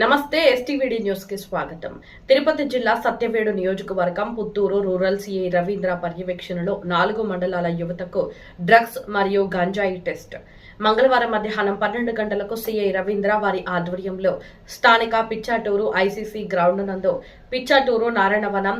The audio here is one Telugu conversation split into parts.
నమస్తే ఎస్టీవీడీ న్యూస్ కి స్వాగతం. తిరుపతి జిల్లా సత్యవేడు నియోజకవర్గం పుత్తూరు రూరల్ సీఐ రవీంద్ర పర్యవేక్షణలో 4 మండలాల యువతకు డ్రగ్స్ మరియు గంజాయి టెస్ట్. మంగళవారం మధ్యాహ్నం 12 గంటలకు సీఐ రవీంద్ర వారి ఆధ్వర్యంలో స్థానిక పిచ్చాటూరు ఐసీసీ గ్రౌండ్ నందు పిచ్చాటూరు నారాయణవనం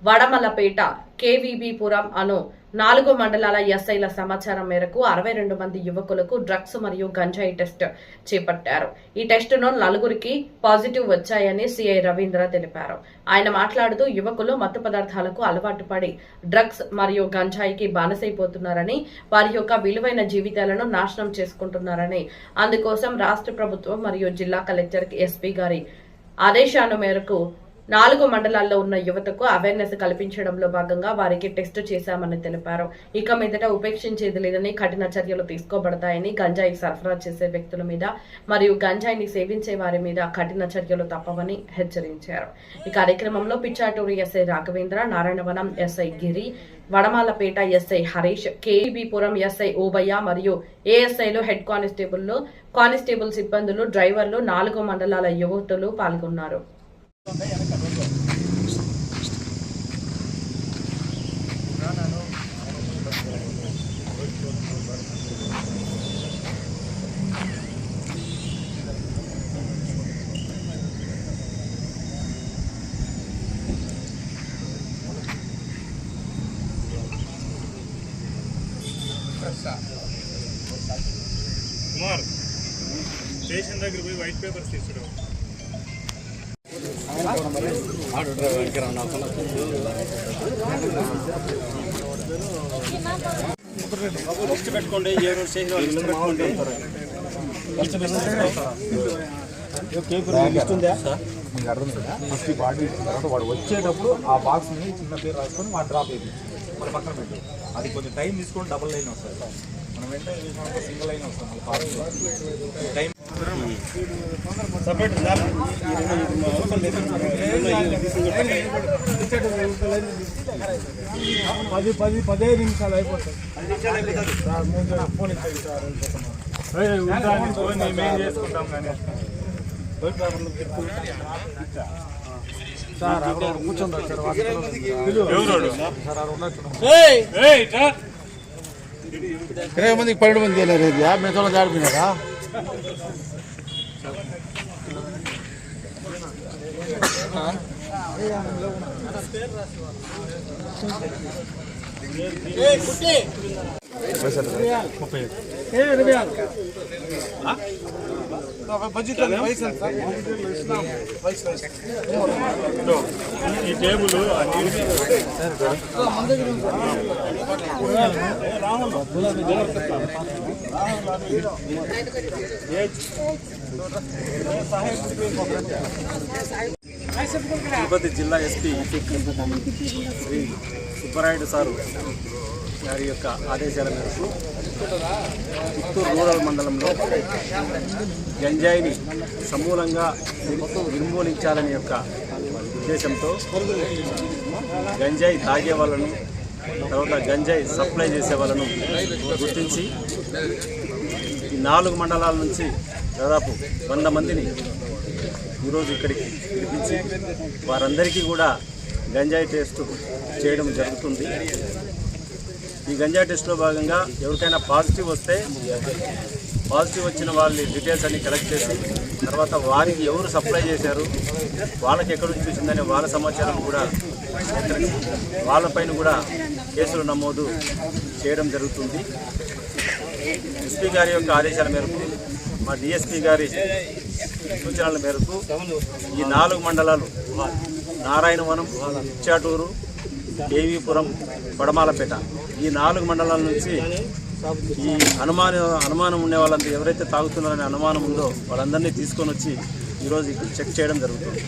వడమలపేట కేవీబీపురం అను 4 మండలాల ఎస్ఐల సమాచారం మేరకు 62 మంది యువకులకు డ్రగ్స్ మరియు గంజాయి టెస్ట్ చేపట్టారు. ఈ టెస్టులో 4కి పాజిటివ్ వచ్చాయని సీఐ రవీంద్ర తెలిపారు. ఆయన మాట్లాడుతూ యువకులు మత్తు పదార్థాలకు అలవాటు పడి డ్రగ్స్ మరియు గంజాయికి బానిసైపోతున్నారని, వారి యొక్క విలువైన జీవితాలను నాశనం చేసుకుంటున్నారని, అందుకోసం రాష్ట్ర ప్రభుత్వం మరియు జిల్లా కలెక్టర్ ఎస్పీ గారి ఆదేశాల మేరకు 4 మండలాల్లో ఉన్న యువతకు అవేర్నెస్ కల్పించడంలో భాగంగా వారికి టెస్ట్ చేశామని తెలిపారు. ఇక మీదట ఉపేక్షించేది లేదని, కఠిన చర్యలు తీసుకోబడతాయని, గంజాయి సరఫరా చేసే వ్యక్తుల మీద మరియు గంజాయిని సేవించే వారి మీద కఠిన చర్యలు తప్పవని హెచ్చరించారు. ఈ కార్యక్రమంలో పిచ్చాటూరు ఎస్ఐ రాఘవేంద్ర, నారాయణవనం ఎస్ఐ గిరి, వడమాలపేట ఎస్ఐ హరీష్, కేబీపురం ఎస్ఐ ఓబయ్య మరియు ఏఎస్ఐలు, హెడ్ కానిస్టేబుల్ సిబ్బందులు, డ్రైవర్లు, 4 మండలాల యువతులు పాల్గొన్నారు. కుమార్ స్టేషన్ దగ్గర పోయి వైట్ పేపర్స్ తీసుకురా. లిస్ట్ పెట్టుకోండి, 7 స్టేషన్ లిస్ట్ పెట్టుకోండి. లిస్ట్ ఉందా మీకు అర్థం కదా? ఫస్ట్ బాడీ తర్వాత వాడు వచ్చేటప్పుడు ఆ బాక్స్ ని చిన్న పేరు రాసుకొని వాడు డ్రాప్ అయింది మన పక్కన పెట్టి, అది కొంచెం టైం తీసుకొని డబుల్ లైన్ వస్తుంది. మనం వెంటనే సింగిల్ లైన్ వస్తుంది. మళ్ళీ టైం సపరేట్ పదే నిమిషాలు అయిపోతుంది. మేమేం చేసుకుంటాం కానీ సార్ కూర్చోండి సార్. 20 మందికి 12 మంది వెళ్ళారు. మేము జాడిపోయినారా? ఈ టేబుల్ తిరుపతి జిల్లా ఎస్పీ శ్రీ సుబ్బరాయుడు సారు గారి యొక్క ఆదేశాల మేరకు పుత్తూరు రూరల్ మండలంలో గంజాయిని సమూలంగా నిర్మూలించాలని యొక్క ఉద్దేశంతో గంజాయి తాగే వాళ్ళను, తర్వాత గంజాయి సప్లై చేసే వాళ్ళను గుర్తించి ఈ 4 మండలాల నుంచి దాదాపు 100 మందిని ఈరోజు ఇక్కడికి పిలిపించి వారందరికీ కూడా గంజాయి టెస్ట్ చేయడం జరుగుతుంది. ఈ గంజాయి టెస్ట్లో భాగంగా ఎవరికైనా పాజిటివ్ వస్తే పాజిటివ్ వచ్చిన వాళ్ళ డీటెయిల్స్ అన్ని కలెక్ట్ చేసి తర్వాత వారికి ఎవరు సప్లై చేశారు, వాళ్ళకి ఎక్కడి నుంచి వచ్చిందనే వాళ్ళ సమాచారం కూడా వాళ్ళపైన కూడా కేసులు నమోదు చేయడం జరుగుతుంది. ఎస్పీ గారి యొక్క ఆదేశాల మేరకు, మా డిఎస్పీ గారి సూచనల మేరకు ఈ 4 మండలాలు నారాయణవనం, పిచ్చాటూరు, కేవీపురం, వడమాలపేట ఈ 4 మండలాల నుంచి ఈ అనుమానం ఉండే వాళ్ళంతా ఎవరైతే తాగుతున్నారనే అనుమానం ఉందో వాళ్ళందరినీ తీసుకొని వచ్చి ఈరోజు ఇక్కడ చెక్ చేయడం జరుగుతుంది.